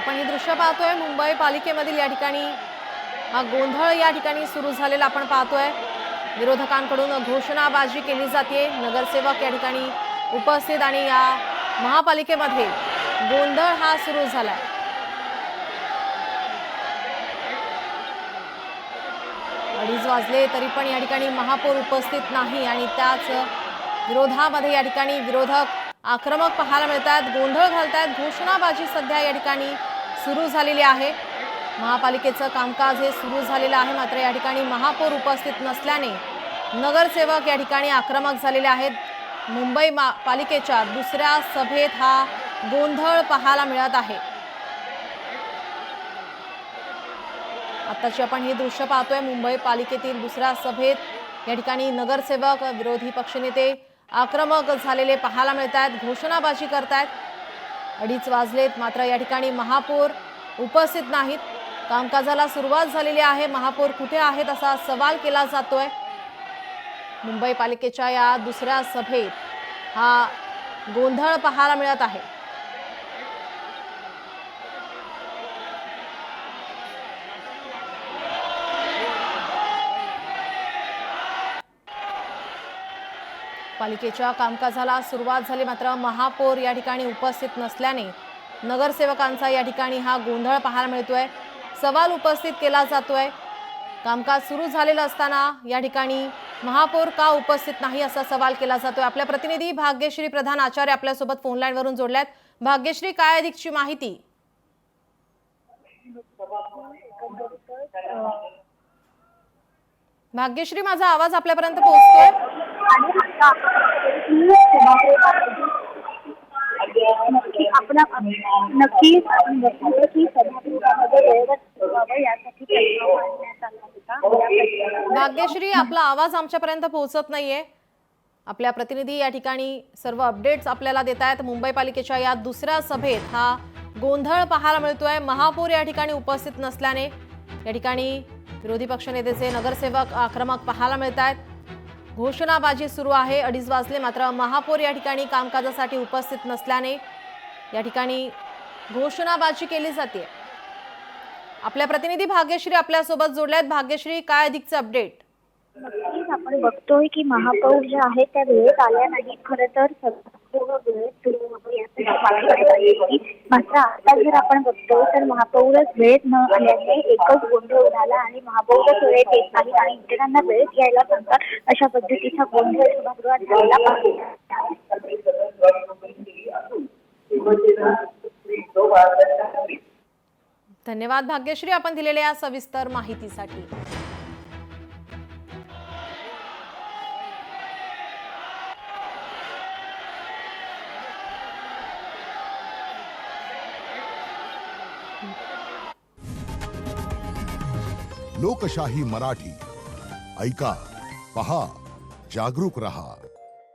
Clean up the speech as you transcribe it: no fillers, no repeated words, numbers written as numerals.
आपण हे दृश्य पाहतोय मुंबई पालिकेमधील या ठिकाणी हा गोंधळ या ठिकाणी सुरू झालेला आपण पाहतोय। विरोधकांकडून घोषणाबाजी केली जाते। नगरसेवक या ठिकाणी उपस्थित आणि या महापालिकेमध्ये गोंधळ हा सुरू झालाय। अडीच वाजले तरी पण या ठिकाणी महापौर उपस्थित नाही आणि त्याच विरोधामध्ये या ठिकाणी विरोधक आक्रमक पाहायला मिळतात, गोंधळ घालतात। घोषणाबाजी सध्या या ठिकाणी सुरू झालेली आहे। महापालिकेचं कामकाज हे सुरू झालेलं आहे, मात्र या ठिकाणी महापौर उपस्थित नसल्याने नगरसेवक या ठिकाणी आक्रमक झालेले आहेत। मुंबई पालिकेच्या दुसऱ्या सभेत हा गोंधळ पाहायला मिळत आहे। आताची आपण हे दृश्य पाहतोय मुंबई पालिकेतील दुसऱ्या सभेत या ठिकाणी नगरसेवक विरोधी पक्षनेते आक्रमक झालेले पाहायला मिळतात, घोषणाबाजी करतात। अडीच वाजलेत मात्र या ठिकाणी महापौर उपस्थित नाहीत। कामकाजाला सुरुवात झालेली आहे। महापौर कुठे आहेत असा सवाल केला जातोय। मुंबई पालिकेच्या या दुसऱ्या सभेत हा गोंधळ पाहायला मिळत आहे। पालिकेच्या कामकाजाला सुरुवात झाली, मात्र महापौर या ठिकाणी उपस्थित नसल्याने नगरसेवकांचा या ठिकाणी हा गोंधळ पाहायला मिळतोय। सवाल उपस्थित केला जातोय। कामकाज सुरू झालेलं असताना या ठिकाणी महापौर का उपस्थित नाही असा सवाल केला जातोय। आपल्या प्रतिनिधी भाग्यश्री प्रधान आचार्य आपल्या सोबत फोन लाईन वरून जोडल्यात। भाग्यश्री, काय अधिकची माहिती? भाग्यश्री, माझा आवाज आपल्यापर्यंत पोहोचतोय? भाग्यश्री, आपला आवाज आमच्यापर्यंत पोहोचत नाहीये। आपल्या प्रतिनिधी या ठिकाणी सर्व अपडेट्स आपल्याला देत आहेत। मुंबई पालिकेच्या या दुसऱ्या सभेत हा गोंधळ पाहायला मिळतोय। महापौर या ठिकाणी उपस्थित नसल्याने या ठिकाणी विरोधी पक्षनेतेचे नगरसेवक आक्रमक पाहायला मिळत आहेत। घोषणाबाजी सुरू आहे। अडीच वाजले मात्र महापौर या ठिकाणी कामकाजासाठी उपस्थित नसल्याने या ठिकाणी घोषणाबाजी केली जाते। आपल्या प्रतिनिधी भाग्यश्री आपल्या सोबत जोडल्यात। भाग्यश्री, काय अधिकचे अपडेट? नक्कीच आपण बघतोय की महापौर जे आहेत त्या वेळेत आल्या नाहीत। खरं तर मात्र आता जर आपण बघतोय तर महापौरच वेळेत न आल्याने एकच गोंधळ झाला आणि महापौरच वेळेत येत नाही आणि इतरांना वेळेत यायला सांगतात, अशा पद्धतीचा गोंधळ सभागृहात झाला। धन्यवाद भाग्यश्री, आपण दिलेल्या सविस्तर माहितीसाठी। लोकशाही मराठी ऐका, पहा, जागरूक रहा।